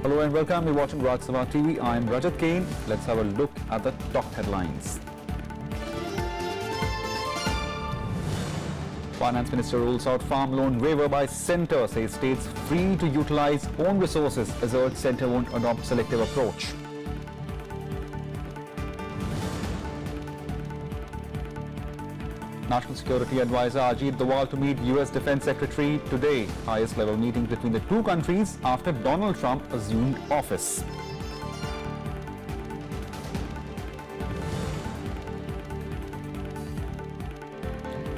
Hello and welcome. You're watching Rajya TV. I'm Rajya. Let's have a look at the top headlines. Finance Minister rules out farm loan waiver by Centre, says states free to utilize own resources, asserts Centre won't adopt selective approach. National Security Advisor Ajit Doval to meet US Defense Secretary today. Highest level meeting between the two countries after Donald Trump assumed office.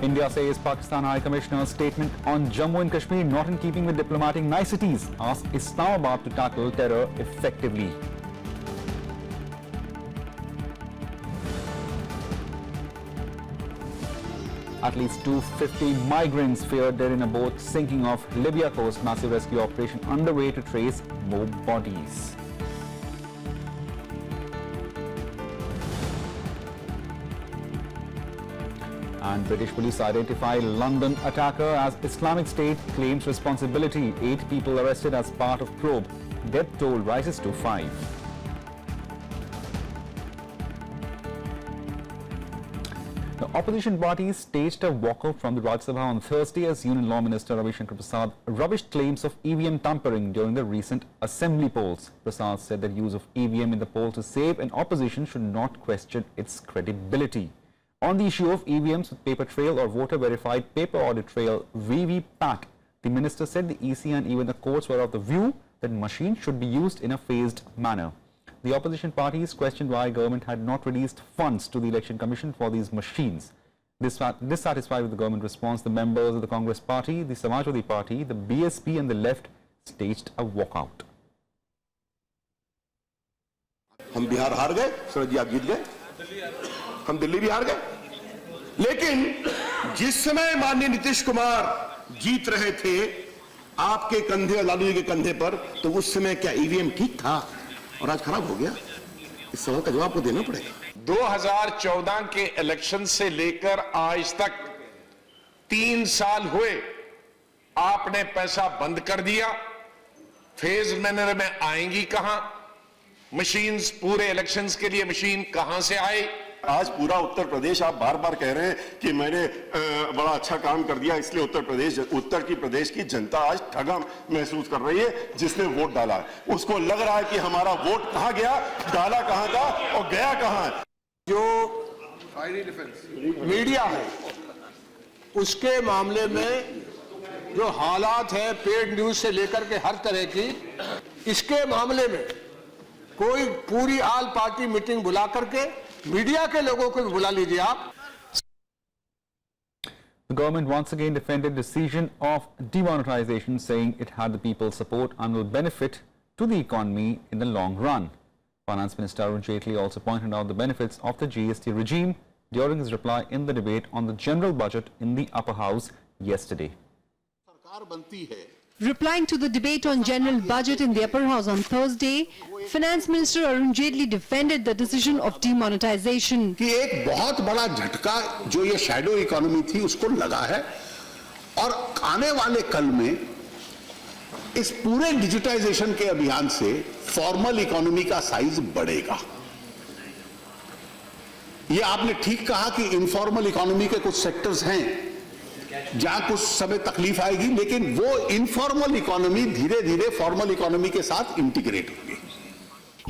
India says Pakistan High Commissioner's statement on Jammu and Kashmir not in keeping with diplomatic niceties. Asks Islamabad to tackle terror effectively. At least 250 migrants feared dead in a boat sinking off Libya coast. Massive rescue operation underway to trace more bodies. And British police identify London attacker as Islamic State, claims responsibility. 8 people arrested as part of probe. Death toll rises to 5. The opposition parties staged a walkout from the Rajya Sabha on Thursday as Union Law Minister Ravi Shankar Prasad rubbished claims of EVM tampering during the recent assembly polls. Prasad said that use of EVM in the polls is safe and opposition should not question its credibility. On the issue of EVMs with paper trail or voter verified paper audit trail VVPAT, the minister said the EC and even the courts were of the view that machines should be used in a phased manner. The opposition parties questioned why government had not released funds to the Election Commission for these machines. Dissatisfied with the government response, the members of the Congress Party, the Samajwadi Party, the BSP and the left staged a walkout. हम बिहार हार गए, सूरज जी आप जीत गए, हम दिल्ली भी हार गए, लेकिन जिस समय माननीय नीतीश कुमार जीत रहे थे आपके कंधे और लालू जी के कंधे पर, तो उस समय क्या ईवीएम ठीक था और आज खराब हो गया? इस सवाल का जवाब को देना पड़ेगा। 2014 के इलेक्शन से लेकर आज तक 3 साल हुए, आपने पैसा बंद कर दिया। फेज मैनर में आएंगी कहां मशीन्स? पूरे इलेक्शंस के लिए मशीन कहां से आए? आज पूरा उत्तर प्रदेश, आप बार बार कह रहे हैं कि मैंने बड़ा अच्छा काम कर दिया, इसलिए उत्तर की प्रदेश की जनता आज ठगा महसूस कर रही है जिसने वोट डाला। उसको लग रहा है कि हमारा वोट कहां गया, डाला कहां था और गया कहां है। जो मीडिया है उसके मामले में जो हालात है पेड न्यूज से लेकर के हर तरह की, इसके मामले में कोई पूरी आल पार्टी मीटिंग बुला करके मीडिया के लोगों को भी बुला लीजिए आप। The government once again defended decision of demonetization, saying it had the people's support and will benefit to the economy in the long run. Finance Minister Arun Jaitley also pointed out the benefits of the GST regime during his reply in the debate on the general budget in the upper house yesterday. Replying to the debate on general budget in the upper house on Thursday, Finance Minister Arun Jaitley defended the decision of demonetization. कि एक बहुत बड़ा झटका जो ये shadow economy थी उसको लगा है और आने वाले कल में इस पूरे डिजिटाइजेशन के अभियान से फॉर्मल इकोनॉमी का साइज बढ़ेगा। ये आपने ठीक कहा कि इनफॉर्मल इकोनॉमी के कुछ सेक्टर्स हैं जहां कुछ समय तकलीफ आएगी, लेकिन वो इनफॉर्मल इकोनॉमी धीरे धीरे फॉर्मल इकोनॉमी के साथ इंटीग्रेट होगी।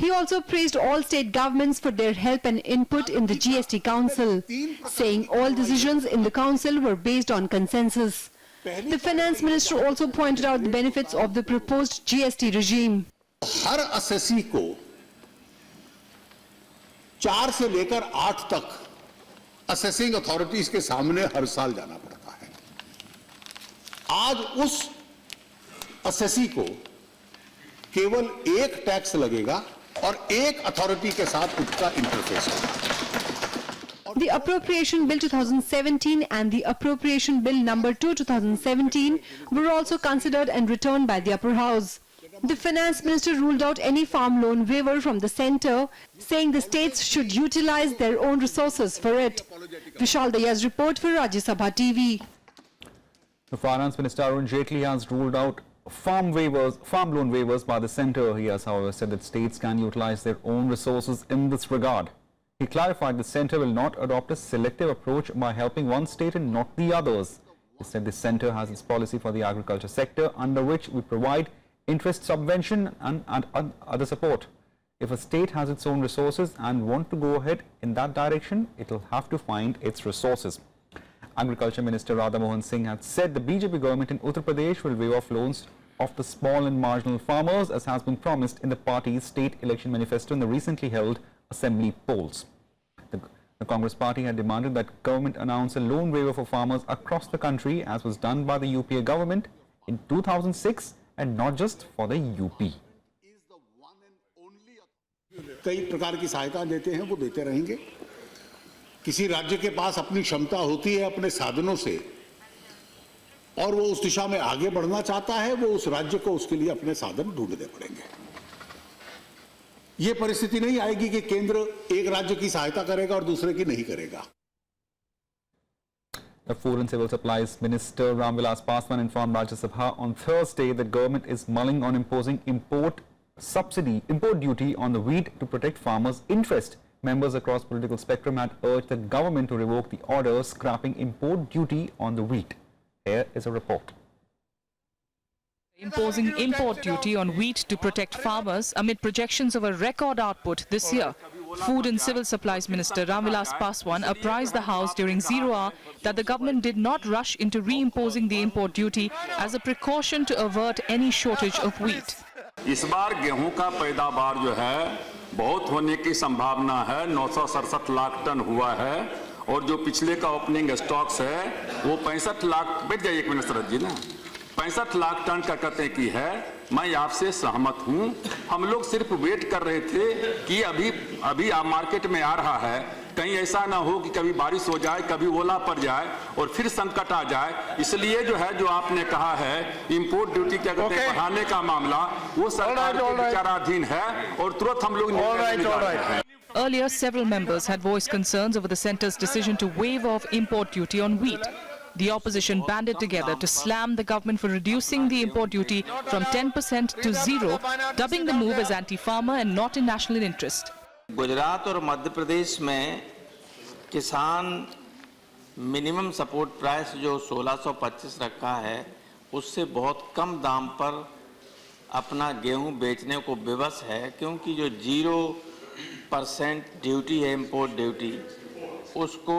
He also praised all state governments for their help and input in the GST Council, saying all decisions in the Council were based on consensus. The Finance Minister also pointed out the benefits of the proposed GST regime. Her assessee को 4 से लेकर 8 तक assessing authorities के सामने हर साल जाना पड़ता है। आज उस असेसी को केवल एक टैक्स लगेगा और एक अथॉरिटी के साथ उसका इंटरफेस होगा। The Appropriation Bill 2017 and the Appropriation Bill number 2 2017 were also considered and returned by the upper house. The Finance Minister ruled out any farm loan waiver from the centre, saying the states should utilize their own resources for it. Vishal Daya's report for Rajya Sabha TV. The Finance Minister Arun Jaitley has ruled out farm loan waivers by the centre. He has, however, said that states can utilize their own resources in this regard. He clarified the centre will not adopt a selective approach by helping one state and not the others. He said the centre has its policy for the agriculture sector, under which we provide interest subvention and other support. If a state has its own resources and want to go ahead in that direction, it will have to find its resources. Agriculture Minister Radha Mohan Singh had said the BJP government in Uttar Pradesh will waive off loans of the small and marginal farmers, as has been promised in the party's state election manifesto in the recently held assembly polls. The Congress party had demanded that government announce a loan waiver for farmers across the country, as was done by the UPA government in 2006, and not just for the UP. कई प्रकार की सहायता देते हैं, वो देते रहेंगे। किसी राज्य के पास अपनी क्षमता होती है अपने साधनों से, और वो उस दिशा में आगे बढ़ना चाहता है, वो उस राज्य को उसके लिए अपने साधन ढूंढने पड़ेंगे। ये परिस्थिति नहीं आएगी कि केंद्र एक राज्य की सहायता करेगा और दूसरे की नहीं करेगा। The Food and Civil Supplies Minister Ramvilas Paswan informed Rajya Sabha on Thursday that government is mulling on imposing import duty on the wheat to protect farmers' interest. Members across political spectrum had urged the government to revoke the order scrapping import duty on the wheat. Here is a report. Imposing import duty on wheat to protect farmers amid projections of a record output this year. Food and Civil Supplies Minister Ramvilas Paswan apprised the House during 0 hour that the government did not rush into reimposing the import duty as a precaution to avert any shortage of wheat. इस बार गेहूं का पैदावार जो है बहुत होने की संभावना है। 967 लाख टन हुआ है और जो पिछले का ओपनिंग स्टॉक्स है वो 65 लाख, बैठ जाइए एक मिनट शरद जी ना, 65 लाख टन का कहते की है। मैं आपसे सहमत हूं। हम लोग सिर्फ वेट कर रहे थे कि अभी आप मार्केट में आ रहा है, कहीं ऐसा ना हो कि कभी बारिश हो जाए, कभी ओला पड़ जाए और फिर संकट आ जाए। इसलिए जो है, जो आपने कहा है इंपोर्ट ड्यूटी क्या कहते हैं बढ़ाने का मामला, वो सरकार के विचाराधीन है और तुरंत हम लोग निर्णय निकाल रहे हैं। Earlier, several members had voiced concerns over the centre's decision to waive off import duty on wheat. The opposition banded together to slam the government for reducing the import duty from 10% to 0, dubbing the move as anti-farmer and not in national interest. Gujarat और मध्य प्रदेश में किसान minimum support price जो 1625 रखा है, उससे बहुत कम दाम पर अपना गेहूं बेचने को विवश है, क्योंकि जो 0% ड्यूटी है इंपोर्ट ड्यूटी, उसको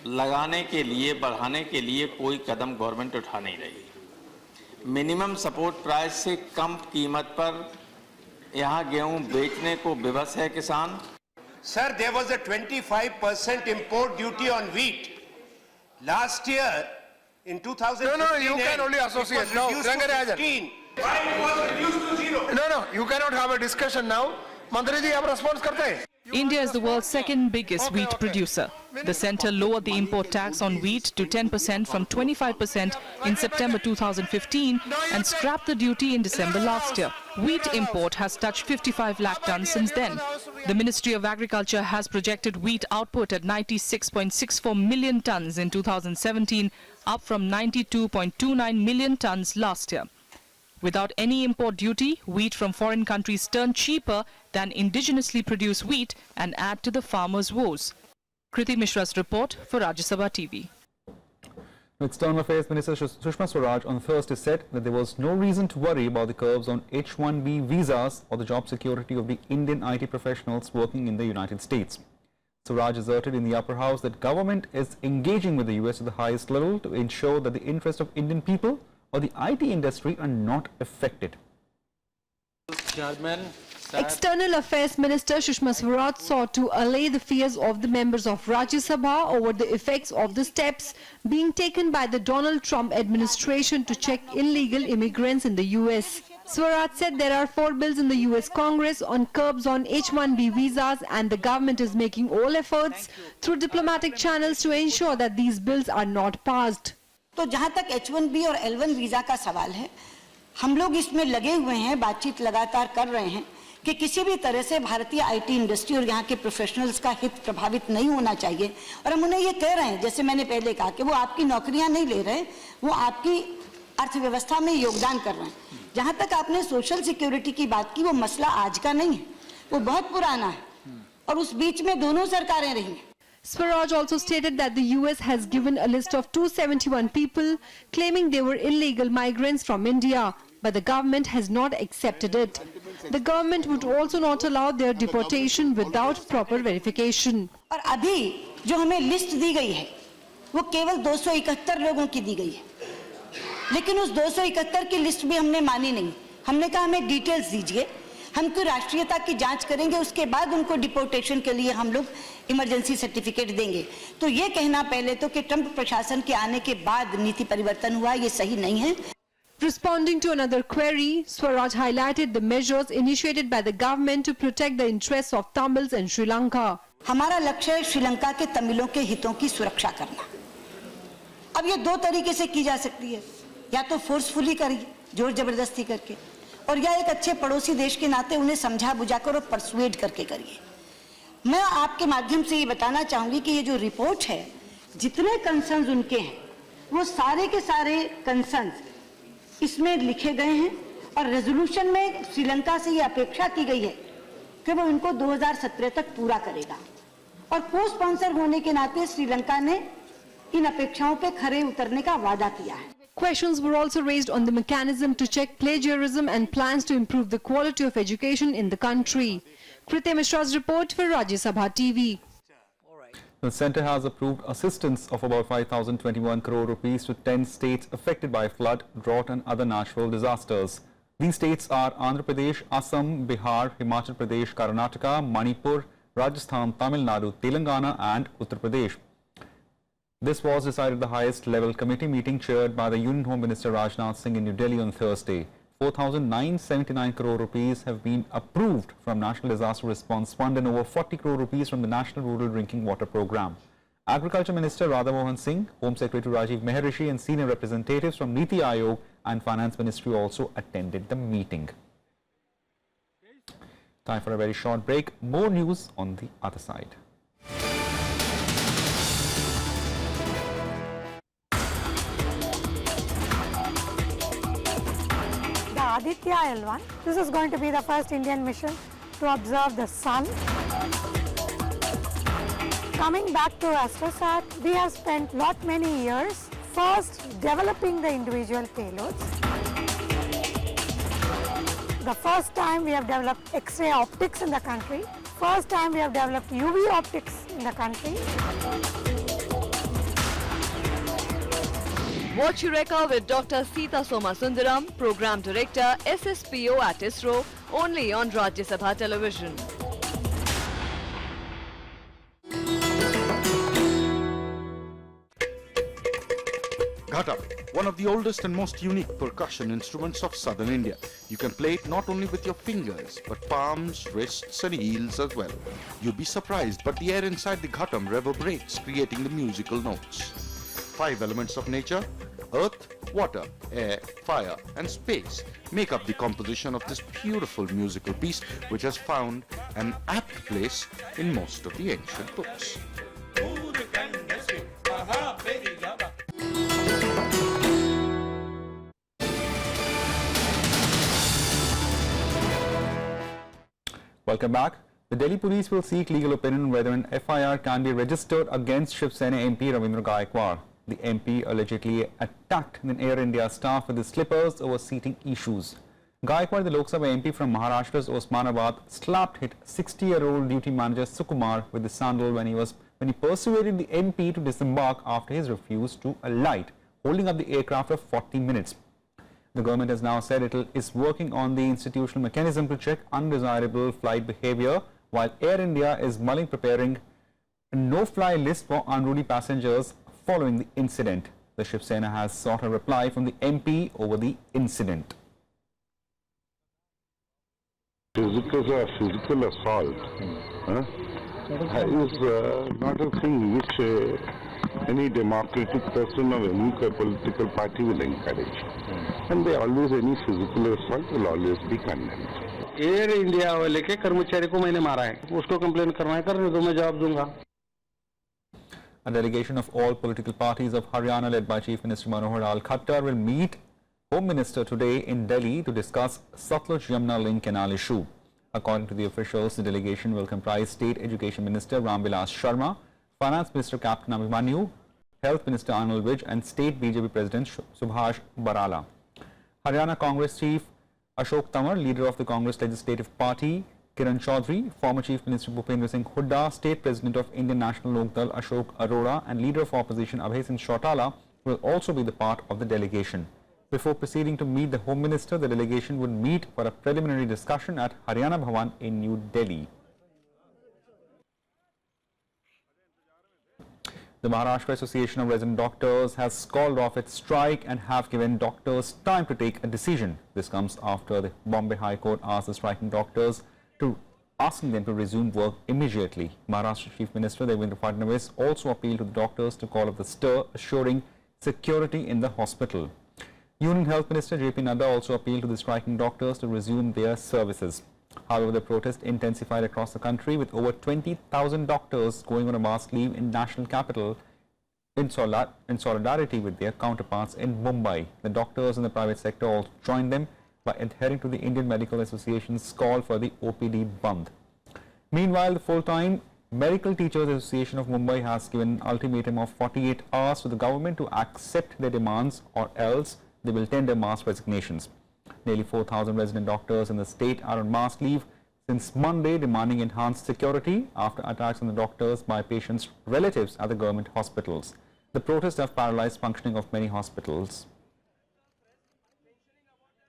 लगाने के लिए, बढ़ाने के लिए कोई कदम गवर्नमेंट उठा नहीं रही। मिनिमम सपोर्ट प्राइस से कम कीमत पर यहाँ गेहूं बेचने को विवश है किसान। Sir, there was a 25% import duty on wheat last year in 2015. No, you can only associate. No, why it was reduced to 0? No, you cannot have a discussion now. Mantri ji, आप response करते हैं? India is the world's second biggest wheat producer. The centre lowered the import tax on wheat to 10% from 25% in September 2015 and scrapped the duty in December last year. Wheat import has touched 55 lakh tons since then. The Ministry of Agriculture has projected wheat output at 96.64 million tons in 2017, up from 92.29 million tons last year. Without any import duty, wheat from foreign countries turn cheaper than indigenously produced wheat and add to the farmers' woes. Kriti Mishra's report for Rajya Sabha TV. External Affairs Minister Sushma Swaraj on Thursday said that there was no reason to worry about the curbs on H-1B visas or the job security of the Indian IT professionals working in the United States. Swaraj asserted in the upper house that government is engaging with the US at the highest level to ensure that the interests of Indian people or the IT industry are not affected. External Affairs Minister Sushma Swaraj sought to allay the fears of the members of Rajya Sabha over the effects of the steps being taken by the Donald Trump administration to check illegal immigrants in the US. Swaraj said there are 4 bills in the US Congress on curbs on H-1B visas, and the government is making all efforts through diplomatic channels to ensure that these bills are not passed. तो जहां तक H-1B और L-1 visa का सवाल है, हम लोग इसमें लगे हुए हैं, बातचीत लगातार कर रहे हैं कि किसी भी तरह से भारतीय आईटी इंडस्ट्री और यहाँ के प्रोफेशनल्स का हित प्रभावित नहीं होना चाहिए। और हम उन्हें ये कह रहे हैं, जैसे मैंने पहले कहा, कि वो आपकी नौकरियां नहीं ले रहे, वो आपकी अर्थव्यवस्था में योगदान कर रहे हैं। जहाँ तक आपने सोशल सिक्योरिटी की बात की, वो मसला आज का नहीं है, वो बहुत पुराना है, और उस बीच में दोनों सरकारें रही हैं। Swaraj also stated that the US has given a list of 271 people claiming they were illegal migrants from India, but the government has not accepted it. The government would also not allow their deportation without proper verification. और अभी जो हमें list दी गई है वो केवल 271 लोगों की दी गई है, लेकिन उस 271 की लिस्ट भी हमने मानी नहीं। हमने कहा हमें डिटेल्स दीजिए, हम उनकी राष्ट्रीयता की जांच करेंगे, उसके बाद उनको डिपोर्टेशन के लिए हम लोग इमरजेंसी सर्टिफिकेट देंगे। तो ये कहना पहले तो कि ट्रंप प्रशासन के आने के बाद नीति परिवर्तन हुआ, ये सही नहीं है। Responding to another query, Swaraj highlighted the measures initiated by the government to protect the interests of Tamils in Sri Lanka. हमारा लक्ष्य है श्रीलंका के तमिलों के हितों की सुरक्षा करना। अब ये दो तरीके से की जा सकती है, या तो फोर्सफुली करिए, जोर जबरदस्ती करके, और या एक अच्छे पड़ोसी देश के नाते उन्हें समझा बुझाकर और परसुएड करके करिए। मैं आपके माध्यम से ये बताना चाहूंगी कि ये जो रिपोर्ट है, जितने कंसर्न्स उनके हैं, वो सारे के सारे कंसर्न्स इसमें लिखे गए हैं, और रेजोल्यूशन में श्रीलंका से ये अपेक्षा की गई है कि वो इनको 2017 तक पूरा करेगा, और को स्पॉन्सर होने के नाते श्रीलंका ने इन अपेक्षाओं पे खरे उतरने का वादा किया है। Questions were also raised on the mechanism to check plagiarism and plans to improve the quality of education in the country. Kriti Mishra's report for Rajya Sabha TV. The centre has approved assistance of about 5,021 crore rupees to 10 states affected by flood, drought and other natural disasters. These states are Andhra Pradesh, Assam, Bihar, Himachal Pradesh, Karnataka, Manipur, Rajasthan, Tamil Nadu, Telangana and Uttar Pradesh. This was decided at the highest level committee meeting chaired by the Union Home Minister Rajnath Singh in New Delhi on Thursday. 4,979 crore rupees have been approved from National Disaster Response Fund and over 40 crore rupees from the National Rural Drinking Water Programme. Agriculture Minister Radha Mohan Singh, Home Secretary Rajiv Maharishi and senior representatives from Niti Aayog and Finance Ministry also attended the meeting. Time for a very short break. More news on the other side. Aditya L1. This is going to be the first Indian mission to observe the sun. Coming back to Astrosat, we have spent many years first developing the individual payloads. The first time we have developed X-ray optics in the country. First time we have developed UV optics in the country. Watch Eureka with Dr. Sita Somasundaram, Program Director, SSPO at ISRO, only on Rajya Sabha Television. Ghatam, one of the oldest and most unique percussion instruments of southern India. You can play it not only with your fingers, but palms, wrists and heels as well. You'll be surprised, but the air inside the Ghatam reverberates, creating the musical notes. 5 elements of nature, earth, water, air, fire and space make up the composition of this beautiful musical piece, which has found an apt place in most of the ancient books. Welcome back. The Delhi police will seek legal opinion on whether an FIR can be registered against Shiv Sena MP Ravindra Gaikwad. The MP allegedly attacked an Air India staff with his slippers over seating issues. Gaikwad, the Lok Sabha MP from Maharashtra's Osmanabad, hit 60-year-old duty manager Sukumar with his sandal when he persuaded the MP to disembark after his refuse to alight, holding up the aircraft for 40 minutes. The government has now said it is working on the institutional mechanism to check undesirable flight behavior, while Air India is mulling preparing a no-fly list for unruly passengers following the incident. The Shiv Sena has sought a reply from the MP over the incident. Physical assault is not a thing which any democratic person of any political party will encourage. And any physical assault will always be condemned. Air India वाले के कर्मचारी को मैंने मारा है, उसको complain करना है, करने दो, मैं जवाब दूंगा. A delegation of all political parties of Haryana led by Chief Minister Manohar Lal Khattar will meet Home Minister today in Delhi to discuss Satluj-Yamuna link canal issue. According to the officials, the delegation will comprise State Education Minister Ramvilas Sharma, Finance Minister Captain Abhimanyu, Health Minister Anil Vij and State BJP President Subhash Barala. Haryana Congress Chief Ashok Tamar, leader of the Congress Legislative Party, Kiran Chaudhary, former Chief Minister Bhupendra Singh Hooda, State President of Indian National Lok Dal Ashok Arora and leader of opposition Abhay Singh Chautala will also be the part of the delegation. Before proceeding to meet the Home Minister, the delegation would meet for a preliminary discussion at Haryana Bhavan in New Delhi. The Maharashtra Association of Resident Doctors has called off its strike and have given doctors time to take a decision. This comes after the Bombay High Court asked the striking doctors asking them to resume work immediately. Maharashtra Chief Minister Devendra Fadnavis also appealed to the doctors to call off the stir, assuring security in the hospital. Union Health Minister JP Nadda also appealed to the striking doctors to resume their services. However, the protest intensified across the country with over 20,000 doctors going on a mass leave in national capital in solidarity with their counterparts in Mumbai. The doctors in the private sector also joined them by adhering to the Indian Medical Association's call for the OPD Bandh. Meanwhile, the full-time Medical Teachers Association of Mumbai has given an ultimatum of 48 hours to the government to accept their demands or else they will tender mass resignations. Nearly 4,000 resident doctors in the state are on mass leave since Monday, demanding enhanced security after attacks on the doctors by patients' relatives at the government hospitals. The protests have paralyzed functioning of many hospitals.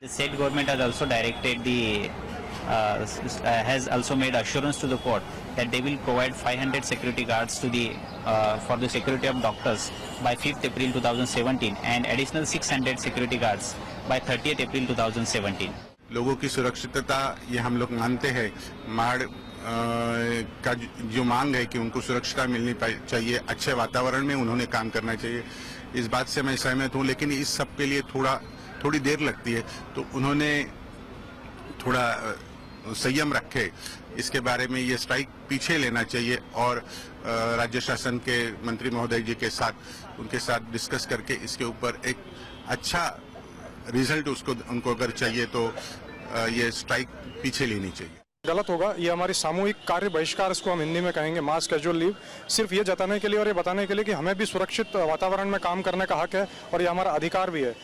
The state government has also directed has also made assurance to the court that they will provide 500 security guards to the for the security of doctors by 5th April 2017 and additional 600 security guards by 30th April 2017. लोगों की सुरक्षितता ये हम लोग मानते हैं, माड़ का जो मांग है कि उनको सुरक्षित मिलनी चाहिए, अच्छे वातावरण में उन्होंने काम करना चाहिए, इस बात से मैं सहमत हूँ, लेकिन इस सब के लिए थोड़ी देर लगती है, तो उन्होंने थोड़ा संयम रखे, इसके बारे में ये स्ट्राइक पीछे लेना चाहिए और राज्य शासन के मंत्री महोदय जी के साथ उनके साथ डिस्कस करके इसके ऊपर एक अच्छा रिजल्ट उनको अगर चाहिए तो ये स्ट्राइक पीछे लेनी चाहिए. गलत होगा, ये हमारी सामूहिक कार्य बहिष्कार, इसको हम हिंदी में कहेंगे मास कैजुअल लीव, सिर्फ ये जताने के लिए और ये बताने के लिए कि हमें भी सुरक्षित वातावरण में काम करने का हक है और ये हमारा अधिकार भी है.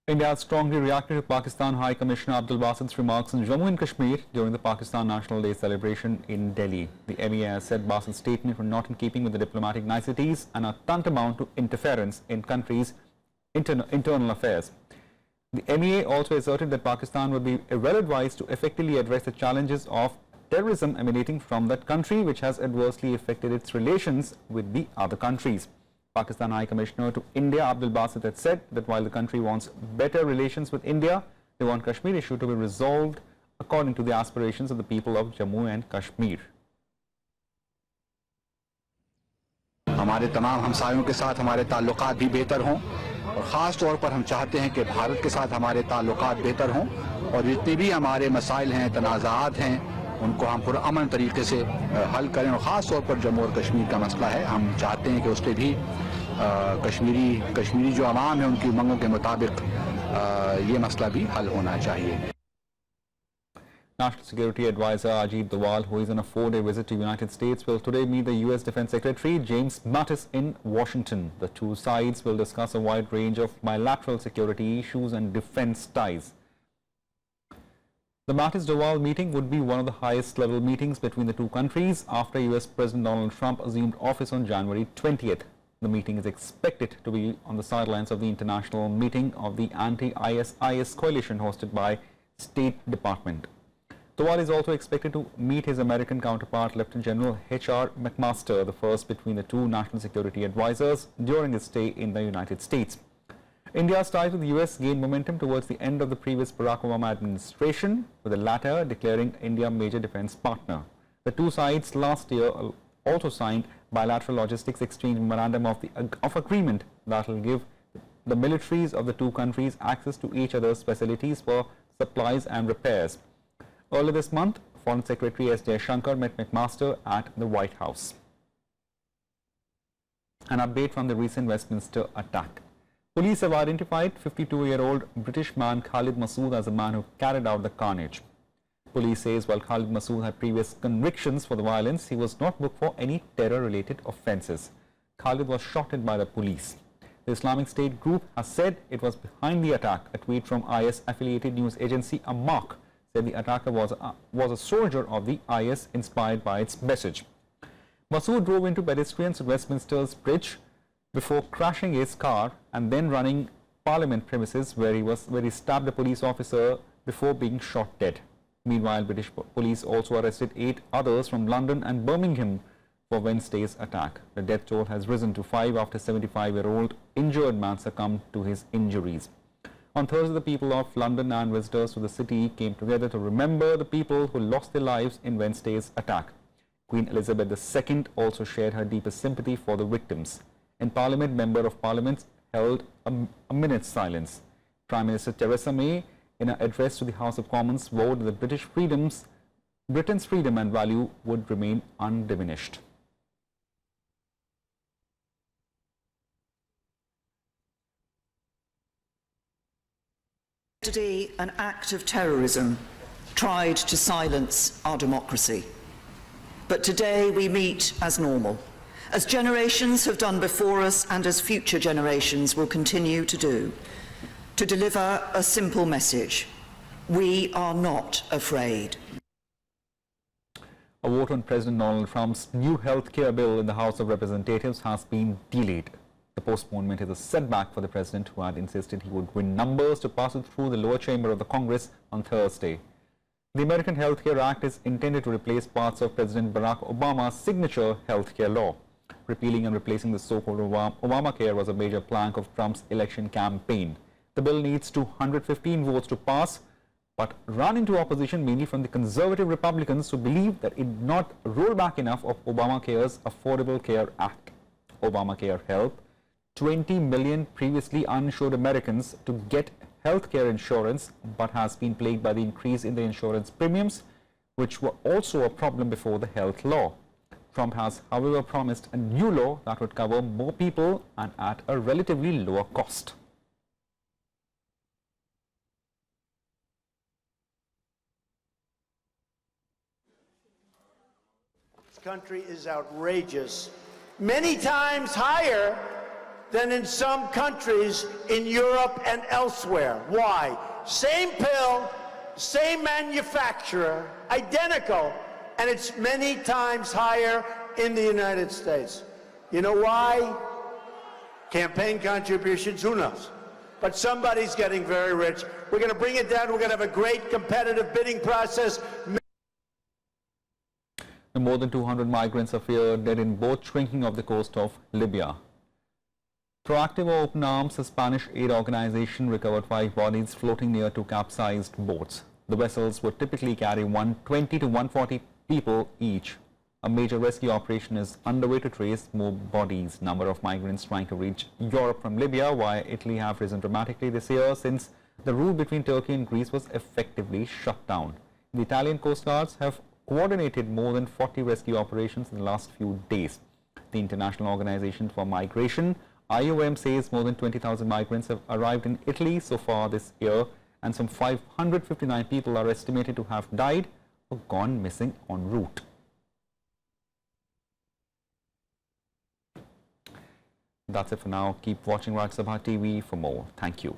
India has strongly reacted to Pakistan High Commissioner Abdul Basid's remarks in Jammu and Kashmir during the Pakistan National Day celebration in Delhi. The MEA has said Basid's statements were not in keeping with the diplomatic niceties and are tantamount to interference in countries' internal affairs. The MEA also asserted that Pakistan would be well advised to effectively address the challenges of terrorism emanating from that country, which has adversely affected its relations with the other countries. Pakistan High Commissioner to India Abdul Basit had said that while the country wants better relations with India, they want Kashmir issue to be resolved according to the aspirations of the people of Jammu and Kashmir. हमारे तमाम हमसायों के साथ हमारे ताल्लुकात भी बेहतर हों और ख़ास तौर पर हम चाहते हैं कि भारत के साथ हमारे ताल्लुकात बेहतर हों और जितने भी हमारे मसाइल हैं, तनाज़ात हैं, उनको हम पुरअमन तरीके से हल करें और ख़ास तौर पर जम्मू और कश्मीर का मसला है, हम चाहते हैं कि उस पर भी कश्मीरी जो अवाम है उनकी उमंगों के मुताबिक ये मसला भी हल होना चाहिए. National Security Advisor Ajit Doval, who is on a 4-day visit to the United States, will today meet the U.S. Defense Secretary James Mattis in Washington. The two sides will discuss a wide range of bilateral security issues and defense ties. The Mattis-Doval meeting would be one of the highest level meetings between the two countries after U.S. President Donald Trump assumed office on January 20th. The meeting is expected to be on the sidelines of the international meeting of the anti-ISIS coalition hosted by State Department. Doval is also expected to meet his American counterpart, Lieutenant General H.R. McMaster, the first between the two national security advisors during his stay in the United States. India's ties with the U.S. gained momentum towards the end of the previous Barack Obama administration, with the latter declaring India a major defense partner. The two sides last year also signed bilateral logistics exchange memorandum of agreement that will give the militaries of the two countries access to each other's facilities for supplies and repairs. Earlier this month, Foreign Secretary S. Jaishankar met McMaster at the White House. An update from the recent Westminster attack. Police have identified 52-year-old British man Khalid Masood as the man who carried out the carnage. Police says while Khalid Masood had previous convictions for the violence, he was not booked for any terror-related offences. Khalid was shot at by the police. The Islamic State group has said it was behind the attack. A tweet from IS-affiliated news agency Amaq said the attacker was a soldier of the IS inspired by its message. Masood drove into pedestrians at Westminster's Bridge before crashing his car and then running Parliament premises where he stabbed a police officer before being shot dead. Meanwhile, British police also arrested 8 others from London and Birmingham for Wednesday's attack. The death toll has risen to 5 after 75-year-old injured man succumbed to his injuries. On Thursday, the people of London and visitors to the city came together to remember the people who lost their lives in Wednesday's attack. Queen Elizabeth II also shared her deepest sympathy for the victims. In Parliament, Member of Parliament held a minute's silence. Prime Minister Theresa May, in an address to the House of Commons, vowed that Britain's freedom and value would remain undiminished. Yesterday, an act of terrorism tried to silence our democracy. But today we meet as normal, as generations have done before us and as future generations will continue to do, to deliver a simple message: we are not afraid. A vote on President Donald Trump's new health care bill in the House of Representatives has been delayed. The postponement is a setback for the president, who had insisted he would win numbers to pass it through the lower chamber of the Congress on Thursday. The American Health Care Act is intended to replace parts of President Barack Obama's signature health care law. Repealing and replacing the so-called Obamacare was a major plank of Trump's election campaign. The bill needs 215 votes to pass, but ran into opposition mainly from the conservative Republicans who believe that it did not roll back enough of Obamacare's Affordable Care Act. Obamacare helped 20 million previously uninsured Americans to get health care insurance, but has been plagued by the increase in the insurance premiums, which were also a problem before the health law. Trump has, however, promised a new law that would cover more people and at a relatively lower cost. This country is outrageous, many times higher than in some countries in Europe and elsewhere. Why? Same pill, same manufacturer, identical, and it's many times higher in the United States. You know why? Campaign contributions, who knows? But somebody's getting very rich. We're going to bring it down. We're going to have a great competitive bidding process. More than 200 migrants are feared dead in boat shrinking off the coast of Libya. Proactive Open Arms, a Spanish aid organization, recovered 5 bodies floating near 2 capsized boats. The vessels would typically carry 120 to 140 people each. A major rescue operation is underway to trace more bodies. Number of migrants trying to reach Europe from Libya via Italy have risen dramatically this year since the route between Turkey and Greece was effectively shut down. The Italian Coast Guards have coordinated more than 40 rescue operations in the last few days. The International Organization for Migration, IOM, says more than 20,000 migrants have arrived in Italy so far this year, and some 559 people are estimated to have died or gone missing en route. That's it for now. Keep watching Rajya Sabha TV for more. Thank you.